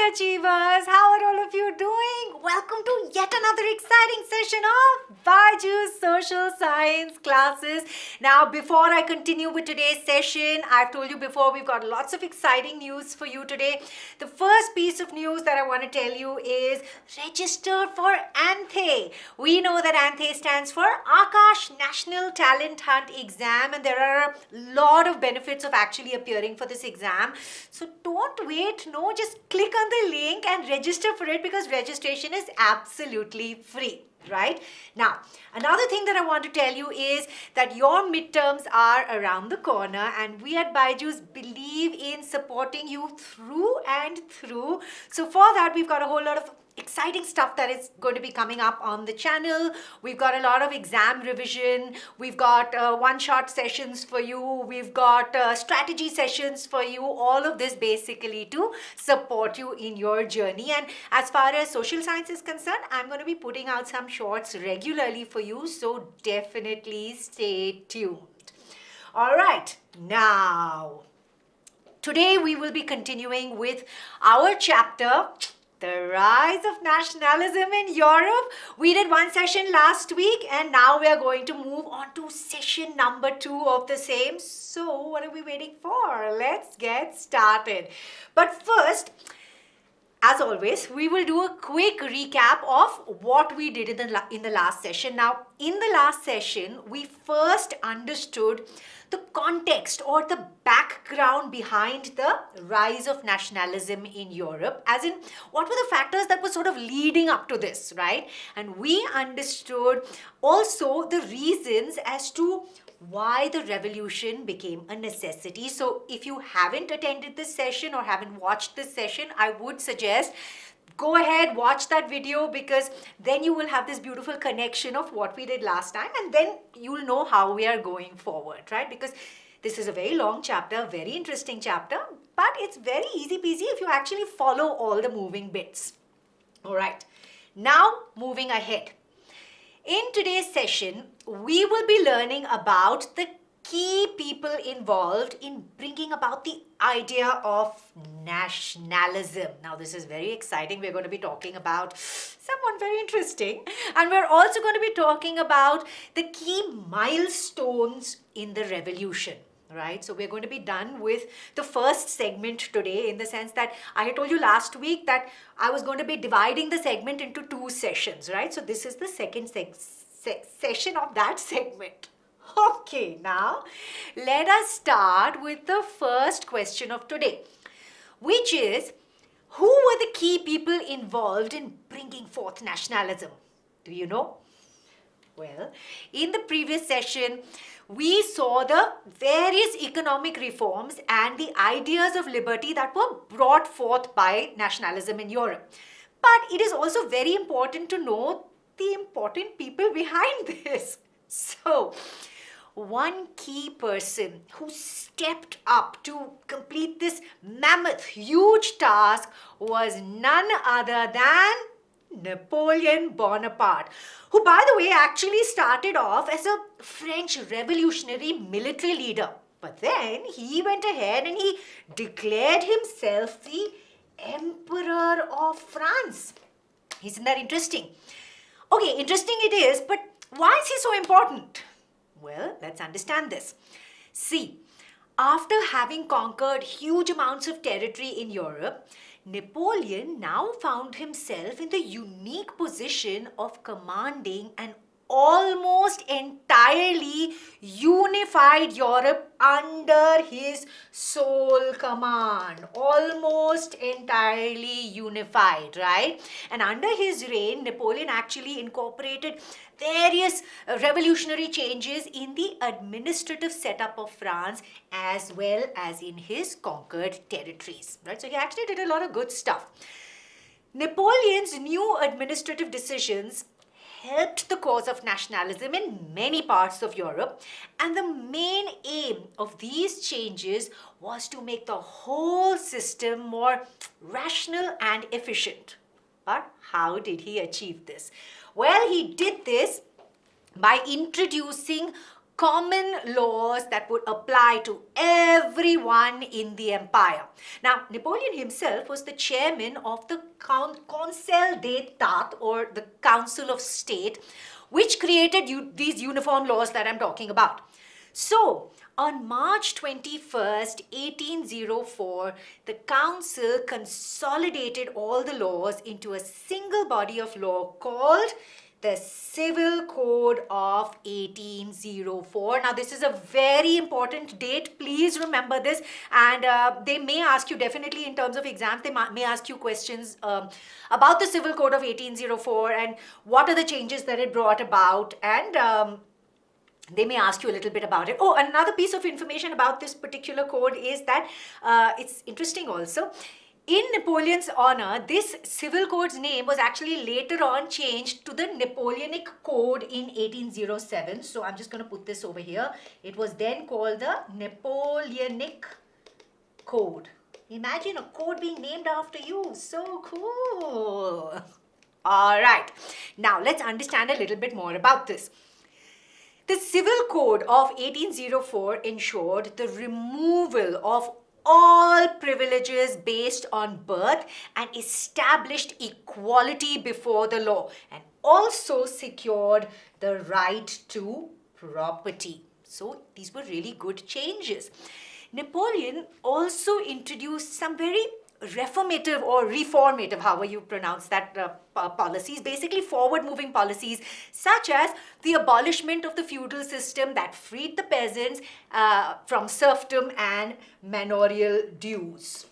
Hi Achievers, how are all of you doing? Welcome to yet another exciting session of BYJU'S social science classes. Now before I continue with today's session, I've told you before we've got lots of exciting news for you today. The first piece of news that I want to tell you is register for ANTHE. We know that ANTHE stands for Akash National Talent Hunt Exam, and there are a lot of benefits of actually appearing for this exam. So don't wait, no, just click on the link and register for it because registration is absolutely free. Right? Now, another thing that I want to tell you is that your midterms are around the corner and we at BYJU'S believe in supporting you through and through. So for that, we've got a whole lot of exciting stuff that is going to be coming up on the channel. We've got a lot of exam revision. We've got one-shot sessions for you. We've got strategy sessions for you. All of this basically to support you in your journey. And as far as social science is concerned, I'm going to be putting out some shorts regularly for you. So definitely stay tuned. All right. Now, today we will be continuing with our chapter, The Rise of Nationalism in Europe. We did one session last week and now we are going to move on to session number 2 of the same. So what are we waiting for? Let's get started. But first, as always, we will do a quick recap of what we did in the last session. Now, in the last session, we first understood the context or the background behind the rise of nationalism in Europe, as in what were the factors that were sort of leading up to this, right? And we understood also the reasons as to why the revolution became a necessity. So if you haven't attended this session or haven't watched this session, I would suggest go ahead, watch that video, because then you will have this beautiful connection of what we did last time and then you'll know how we are going forward, right? Because this is a very long chapter, very interesting chapter, but it's very easy peasy if you actually follow all the moving bits. All right, now moving ahead. In today's session, we will be learning about the key people involved in bringing about the idea of nationalism. Now, this is very exciting. We're going to be talking about someone very interesting. And we're also going to be talking about the key milestones in the revolution. Right, so we're going to be done with the first segment today, in the sense that I had told you last week that I was going to be dividing the segment into 2 sessions, right? So this is the second session of that segment. Okay, now let us start with the first question of today, which is, who were the key people involved in bringing forth nationalism? Do you know? Well, in the previous session, we saw the various economic reforms and the ideas of liberty that were brought forth by nationalism in Europe. But it is also very important to know the important people behind this. So, one key person who stepped up to complete this mammoth, huge task was none other than Napoleon Bonaparte, who, by the way, actually started off as a French revolutionary military leader. But then he went ahead and he declared himself the Emperor of France. Isn't that interesting? Okay, interesting it is, but why is he so important? Well, let's understand this. See, after having conquered huge amounts of territory in Europe, Napoleon now found himself in the unique position of commanding an almost entirely unified Europe under his sole command. Almost entirely unified, right? And under his reign, Napoleon actually incorporated various revolutionary changes in the administrative setup of France as well as in his conquered territories, right? So he actually did a lot of good stuff. Napoleon's new administrative decisions helped the cause of nationalism in many parts of Europe, and the main aim of these changes was to make the whole system more rational and efficient. But how did he achieve this? Well, he did this by introducing common laws that would apply to everyone in the empire. Now, Napoleon himself was the chairman of the Conseil d'État, or the Council of State, which created these uniform laws that I'm talking about. So, on March 21st, 1804, the council consolidated all the laws into a single body of law called the Civil Code of 1804. Now, this is a very important date. Please remember this. And they may ask you, definitely in terms of exams, they may ask you questions about the Civil Code of 1804 and what are the changes that it brought about, and they may ask you a little bit about it. Oh, another piece of information about this particular code is that it's interesting also. In Napoleon's honor, this civil code's name was actually later on changed to the Napoleonic Code in 1807. So I'm just going to put this over here. It was then called the Napoleonic Code. Imagine a code being named after you. So cool. All right. Now let's understand a little bit more about this. The Civil Code of 1804 ensured the removal of all privileges based on birth and established equality before the law, and also secured the right to property. So these were really good changes. Napoleon also introduced some very reformative or reformative, however you pronounce that, policies, basically forward-moving policies, such as the abolishment of the feudal system that freed the peasants from serfdom and manorial dues.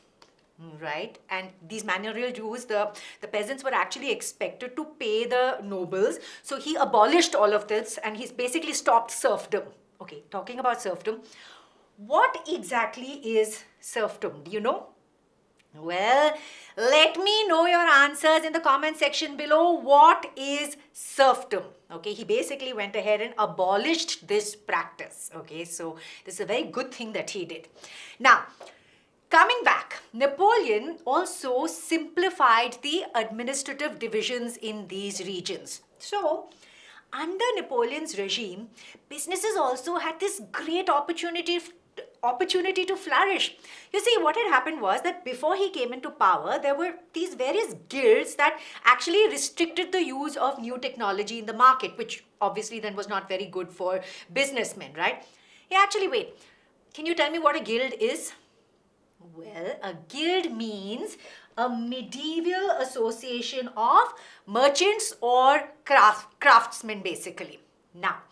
Right? And these manorial dues, the peasants were actually expected to pay the nobles. So he abolished all of this and he's basically stopped serfdom. Okay, talking about serfdom, what exactly is serfdom? Do you know? Well, let me know your answers in the comment section below. What is serfdom? Okay, he basically went ahead and abolished this practice. Okay, so this is a very good thing that he did. Now, coming back, Napoleon also simplified the administrative divisions in these regions. So, under Napoleon's regime, businesses also had this great opportunity to flourish. You see, what had happened was that before he came into power, there were these various guilds that actually restricted the use of new technology in the market, which obviously then was not very good for businessmen, right? Yeah, actually, wait. Can you tell me what a guild is? Well, a guild means a medieval association of merchants or craftsmen, basically. Now,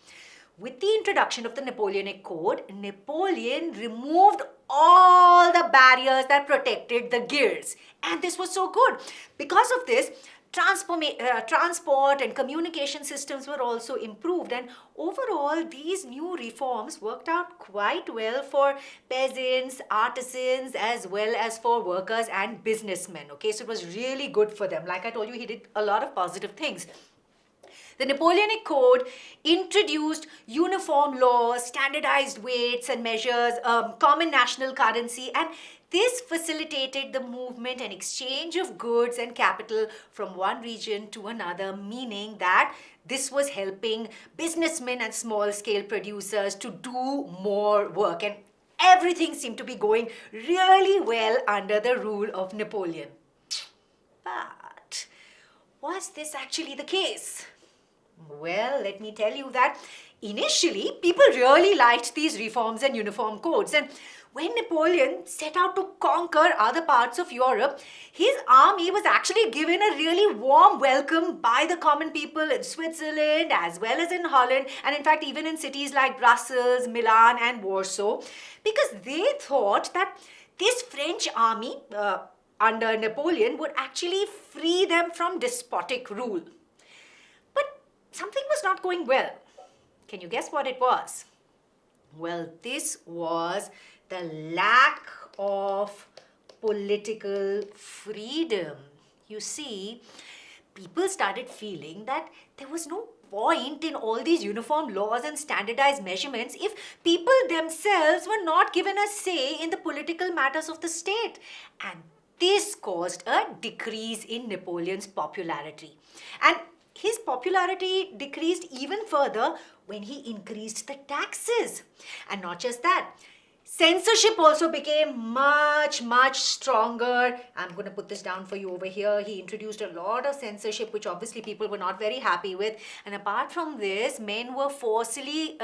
with the introduction of the Napoleonic Code, Napoleon removed all the barriers that protected the guilds. And this was so good. Because of this, transport and communication systems were also improved. And overall, these new reforms worked out quite well for peasants, artisans, as well as for workers and businessmen. Okay, so it was really good for them. Like I told you, he did a lot of positive things. The Napoleonic Code introduced uniform laws, standardized weights and measures, common national currency, and this facilitated the movement and exchange of goods and capital from one region to another, meaning that this was helping businessmen and small-scale producers to do more work, and everything seemed to be going really well under the rule of Napoleon. But was this actually the case? Well, let me tell you that initially people really liked these reforms and uniform codes, and when Napoleon set out to conquer other parts of Europe, his army was actually given a really warm welcome by the common people in Switzerland as well as in Holland, and in fact even in cities like Brussels, Milan and Warsaw, because they thought that this French army under Napoleon would actually free them from despotic rule. Something was not going well. Can you guess what it was? Well, this was the lack of political freedom. You see, people started feeling that there was no point in all these uniform laws and standardized measurements if people themselves were not given a say in the political matters of the state. And this caused a decrease in Napoleon's popularity. And his popularity decreased even further when he increased the taxes. And not just that, censorship also became much, much stronger. I'm going to put this down for you over here. He introduced a lot of censorship, which obviously people were not very happy with. And apart from this, men were forcibly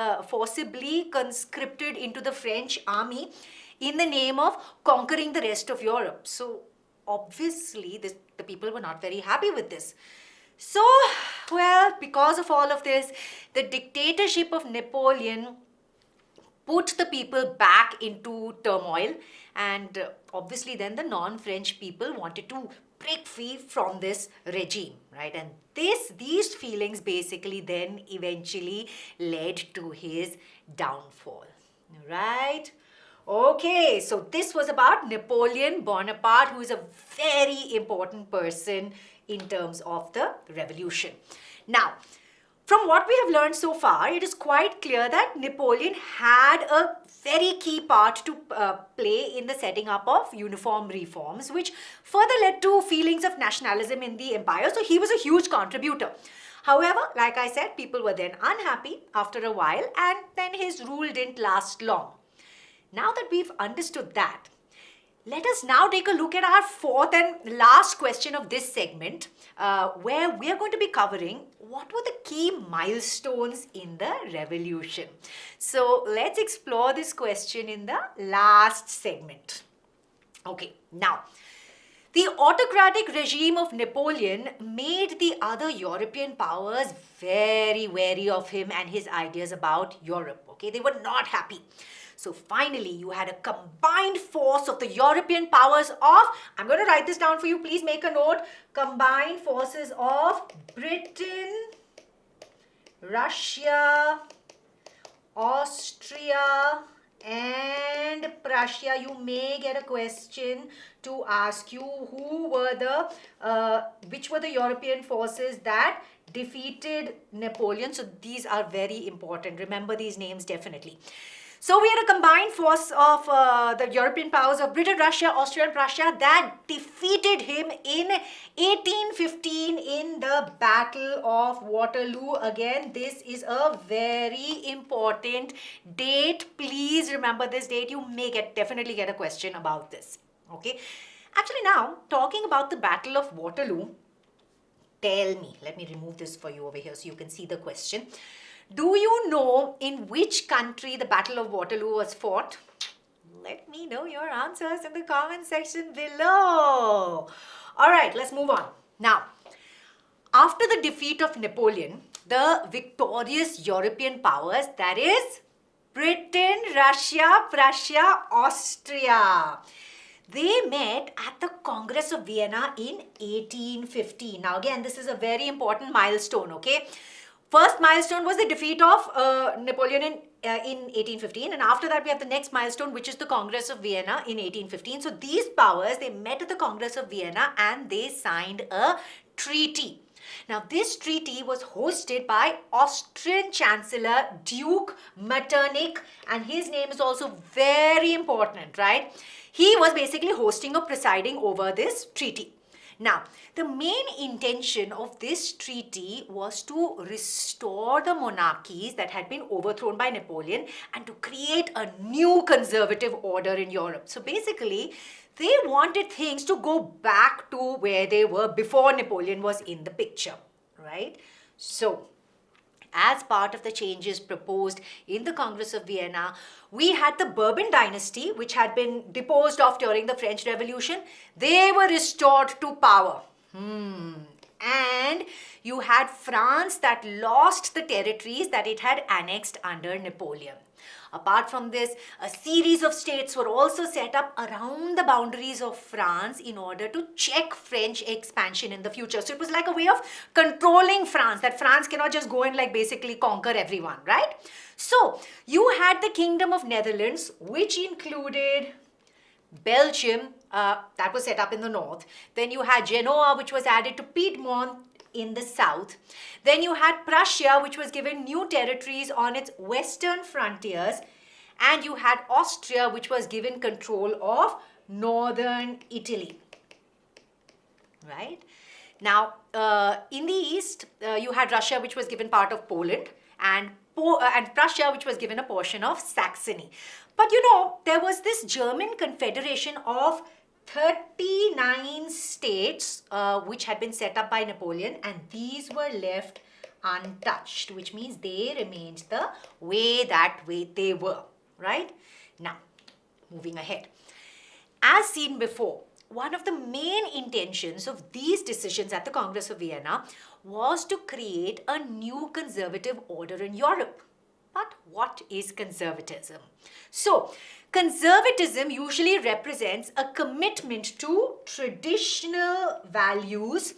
conscripted into the French army in the name of conquering the rest of Europe. So obviously, the people were not very happy with this. So, well, because of all of this, the dictatorship of Napoleon put the people back into turmoil, and obviously then the non-French people wanted to break free from this regime, right? And these feelings basically then eventually led to his downfall, right? Okay, so this was about Napoleon Bonaparte, who is a very important person in terms of the revolution. Now, from what we have learned so far, it is quite clear that Napoleon had a very key part to play in the setting up of uniform reforms, which further led to feelings of nationalism in the empire. So he was a huge contributor. However, like I said, people were then unhappy after a while, and then his rule didn't last long. Now that we've understood that, let us now take a look at our fourth and last question of this segment, where we are going to be covering what were the key milestones in the revolution. So let's explore this question in the last segment. Okay, now, the autocratic regime of Napoleon made the other European powers very wary of him and his ideas about Europe. Okay, they were not happy. So finally, you had a combined force of the European powers of, I'm going to write this down for you, please make a note, combined forces of Britain, Russia, Austria, and Prussia. You may get a question to ask you which were the European forces that defeated Napoleon. So these are very important. Remember these names definitely. So we had a combined force of the European powers of Britain, Russia, Austria, and Prussia that defeated him in 1815 in the Battle of Waterloo. Again, this is a very important date. Please remember this date. You may definitely get a question about this. Okay. Actually, now talking about the Battle of Waterloo, tell me, let me remove this for you over here so you can see the question. Do you know in which country the Battle of Waterloo was fought? Let me know your answers in the comment section below. All right, let's move on. Now, after the defeat of Napoleon, the victorious European powers, that is Britain, Russia, Prussia, Austria, they met at the Congress of Vienna in 1815. Now, again, this is a very important milestone, okay? First milestone was the defeat of Napoleon in 1815, and after that we have the next milestone, which is the Congress of Vienna in 1815. So these powers, they met at the Congress of Vienna and they signed a treaty. Now this treaty was hosted by Austrian Chancellor Duke Metternich, and his name is also very important, right? He was basically hosting or presiding over this treaty. Now, the main intention of this treaty was to restore the monarchies that had been overthrown by Napoleon and to create a new conservative order in Europe. So basically, they wanted things to go back to where they were before Napoleon was in the picture, right? So, as part of the changes proposed in the Congress of Vienna, we had the Bourbon dynasty, which had been deposed of during the French Revolution. They were restored to power. And you had France that lost the territories that it had annexed under Napoleon. Apart from this, a series of states were also set up around the boundaries of France in order to check French expansion in the future. So it was like a way of controlling France, that France cannot just go and like basically conquer everyone, right? So you had the Kingdom of Netherlands, which included Belgium, that was set up in the north. Then you had Genoa, which was added to Piedmont in the south. Then you had Prussia, which was given new territories on its western frontiers. And you had Austria, which was given control of northern Italy. Right? Now, in the east, you had Russia, which was given part of Poland. And and Prussia, which was given a portion of Saxony. But there was this German confederation of 39 states which had been set up by Napoleon, and these were left untouched, which means they remained the way they were, right? Now, moving ahead. As seen before, one of the main intentions of these decisions at the Congress of Vienna was to create a new conservative order in Europe. But what is conservatism? So, conservatism usually represents a commitment to traditional values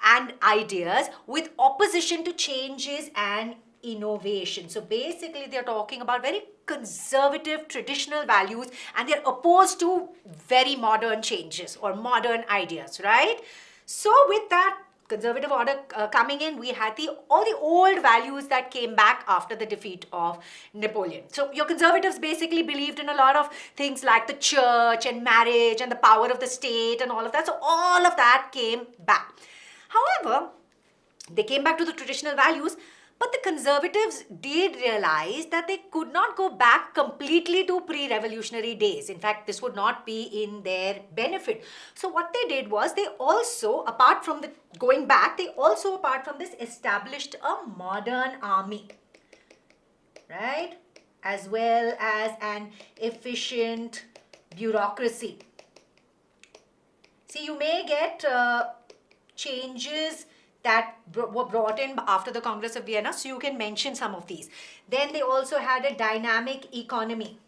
and ideas with opposition to changes and innovation. So basically they're talking about very conservative traditional values, and they're opposed to very modern changes or modern ideas, right? So with that conservative order coming in, we had all the old values that came back after the defeat of Napoleon. So your conservatives basically believed in a lot of things like the church and marriage and the power of the state and all of that. So all of that came back. However, they came back to the traditional values, but the conservatives did realize that they could not go back completely to pre-revolutionary days. In fact, this would not be in their benefit. So what they did was they also, apart from this, established a modern army, right? As well as an efficient bureaucracy. See, you may get changes that were brought in after the Congress of Vienna, so you can mention some of these. Then they also had a dynamic economy.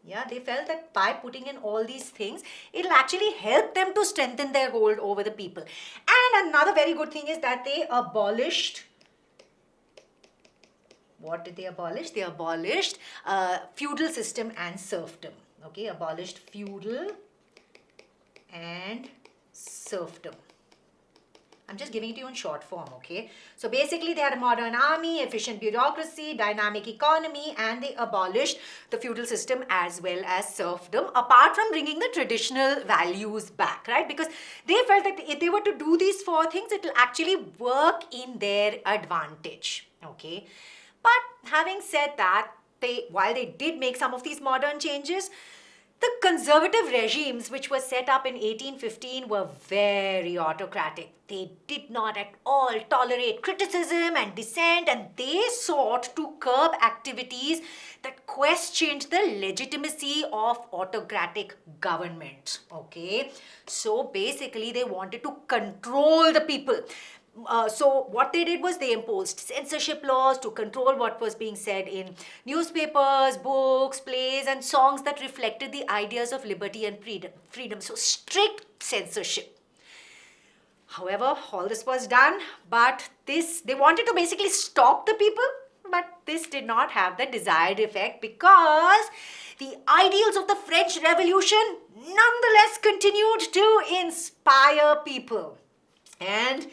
Yeah, they felt that by putting in all these things, it'll actually help them to strengthen their hold over the people. And another very good thing is that they abolished, what did they abolish? They abolished feudal system and serfdom. Okay, abolished feudal and serfdom. I'm just giving it to you in short form, okay? So basically they had a modern army, efficient bureaucracy, dynamic economy, and they abolished the feudal system as well as serfdom, apart from bringing the traditional values back, right? Because they felt that if they were to do these four things, it will actually work in their advantage, okay? But having said that, while they did make some of these modern changes, the conservative regimes which were set up in 1815 were very autocratic. They did not at all tolerate criticism and dissent, and they sought to curb activities that questioned the legitimacy of autocratic government. Okay, so basically they wanted to control the people. So what they did was they imposed censorship laws to control what was being said in newspapers, books, plays, and songs that reflected the ideas of liberty and freedom. So strict censorship. However, all this was done, but they wanted to basically stop the people, but this did not have the desired effect because the ideals of the French Revolution nonetheless continued to inspire people. And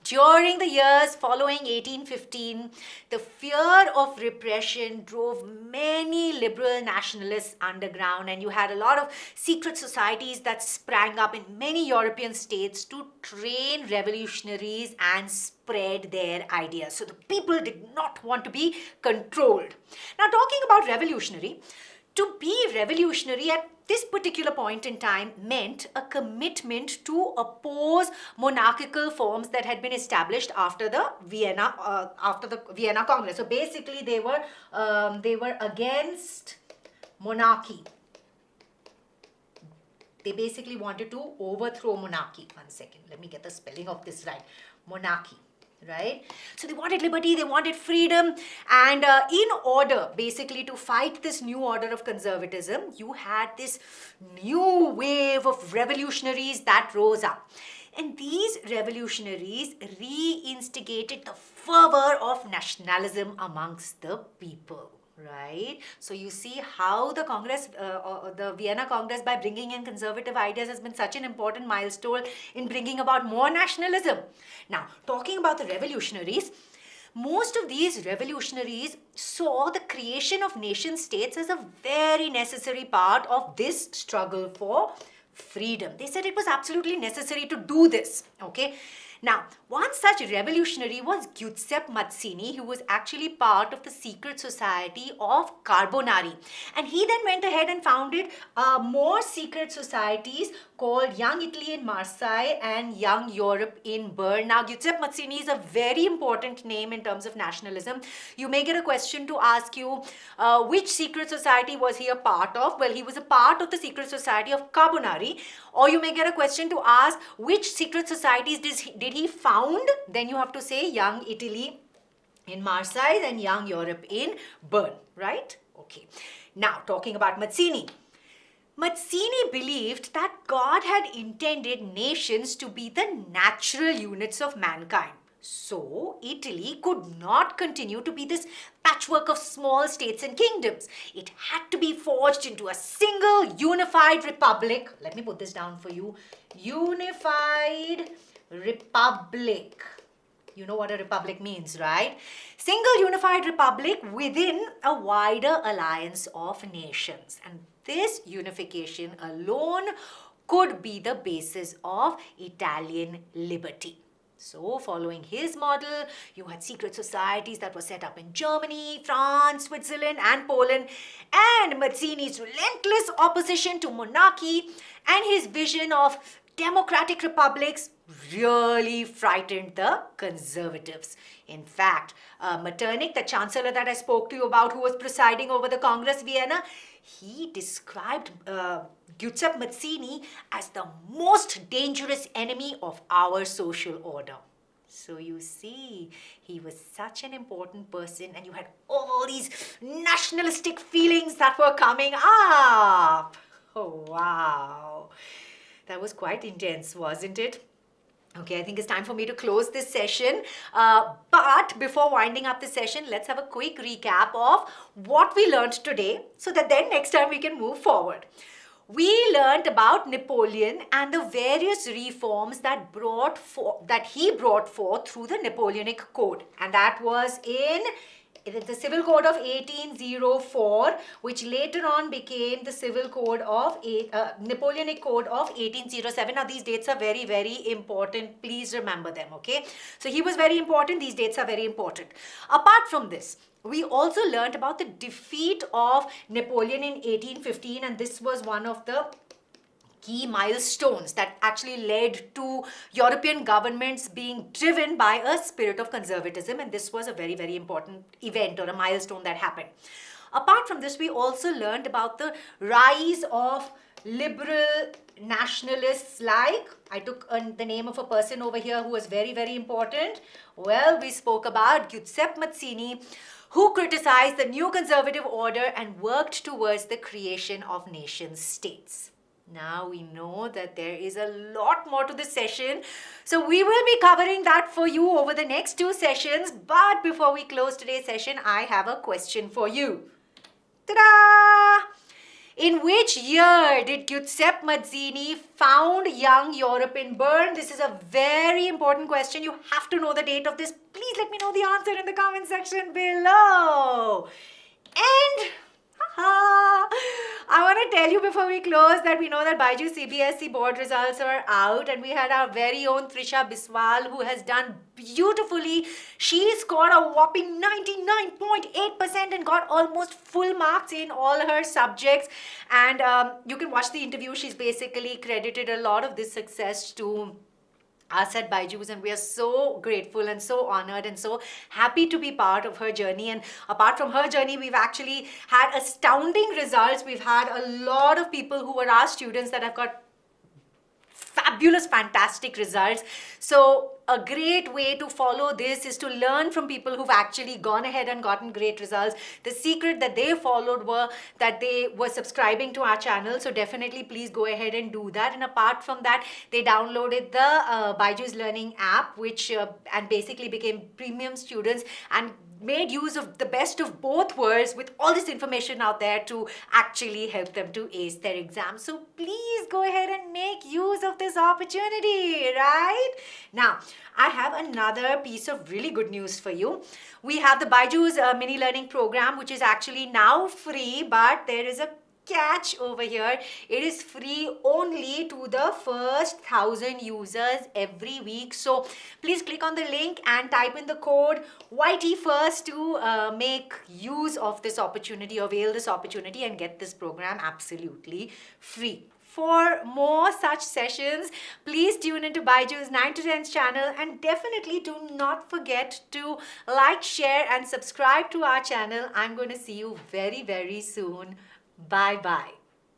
during the years following 1815, the fear of repression drove many liberal nationalists underground, and you had a lot of secret societies that sprang up in many European states to train revolutionaries and spread their ideas. So the people did not want to be controlled. Now, talking about revolutionary, to be revolutionary at this particular point in time meant a commitment to oppose monarchical forms that had been established after the Vienna Congress. So basically, they were against monarchy. They basically wanted to overthrow monarchy. One second, let me get the spelling of this right. Monarchy. Right? So they wanted liberty, they wanted freedom, and in order basically to fight this new order of conservatism, you had this new wave of revolutionaries that rose up. And these revolutionaries re-instigated the fervor of nationalism amongst the people. Right? So you see how the Congress, the Vienna Congress, by bringing in conservative ideas, has been such an important milestone in bringing about more nationalism. Now, talking about the revolutionaries, most of these revolutionaries saw the creation of nation states as a very necessary part of this struggle for freedom. They said it was absolutely necessary to do this. Okay. Now, one such revolutionary was Giuseppe Mazzini, who was actually part of the secret society of Carbonari. And he then went ahead and founded more secret societies called Young Italy in Marseille and Young Europe in Bern. Now, Giuseppe Mazzini is a very important name in terms of nationalism. You may get a question to ask you, which secret society was he a part of? Well, he was a part of the secret society of Carbonari. Or you may get a question to ask, which secret societies did he found? Then you have to say Young Italy in Marseille and Young Europe in Bern, right? Okay. Now, talking about Mazzini. Mazzini believed that God had intended nations to be the natural units of mankind. So, Italy could not continue to be this patchwork of small states and kingdoms. It had to be forged into a single unified republic. Let me put this down for you. Unified republic. You know what a republic means, right? Single unified republic within a wider alliance of nations. And this unification alone could be the basis of Italian liberty. So, following his model, you had secret societies that were set up in Germany, France, Switzerland, and Poland. And Mazzini's relentless opposition to monarchy and his vision of democratic republics really frightened the conservatives. In fact, Metternich, the chancellor that I spoke to you about, who was presiding over the Congress Vienna, he described Giuseppe Mazzini as the most dangerous enemy of our social order. So you see, he was such an important person, and you had all these nationalistic feelings that were coming up. Oh, wow. That was quite intense, wasn't it? Okay, I think it's time for me to close this session. But before winding up the session, let's have a quick recap of what we learned today so that then next time we can move forward. We learned about Napoleon and the various reforms that he brought forth through the Napoleonic Code. And that was in the Civil Code of 1804, which later on became the Civil Code of Napoleonic Code of 1807. Now, these dates are very, very important. Please remember them, okay? So, he was very important. These dates are very important. Apart from this, we also learned about the defeat of Napoleon in 1815, and this was one of the key milestones that actually led to European governments being driven by a spirit of conservatism, and this was a very, very important event or a milestone that happened. Apart from this, we also learned about the rise of liberal nationalists, like I took the name of a person over here who was very, very important. Well, we spoke about Giuseppe Mazzini, who criticized the new conservative order and worked towards the creation of nation states. Now we know that there is a lot more to this session, so we will be covering that for you over the next 2 sessions. But before we close today's session, I have a question for you. Ta-da! In which year did Giuseppe Mazzini found Young Europe in Bern? This is a very important question. You have to know the date of this. Please let me know the answer in the comment section below. And I want to tell you before we close that we know that BYJU'S CBSE board results are out, and we had our very own Trisha Biswal, who has done beautifully. She scored a whopping 99.8% and got almost full marks in all her subjects. And you can watch the interview. She's basically credited a lot of this success to us at BYJU'S, and we are so grateful and so honored and so happy to be part of her journey. And apart from her journey, we've actually had astounding results. We've had a lot of people who were our students that have got fabulous, fantastic results. So a great way to follow this is to learn from people who've actually gone ahead and gotten great results. The secret that they followed were that they were subscribing to our channel. So definitely please go ahead and do that. And apart from that, they downloaded the BYJU'S Learning app, which and basically became premium students and made use of the best of both worlds with all this information out there to actually help them to ace their exams. So please go ahead and make use of this opportunity, right? Now, I have another piece of really good news for you. We have the BYJU'S mini learning program, which is actually now free, but there is a catch over here. It is free only to the first 1,000 users every week. So please click on the link and type in the code YTFIRST to make use of this opportunity, avail this opportunity, and get this program absolutely free. For more such sessions, please tune into BYJU'S 9 to 10's channel, and definitely do not forget to like, share and subscribe to our channel. I'm going to see you very, very soon. Bye-bye.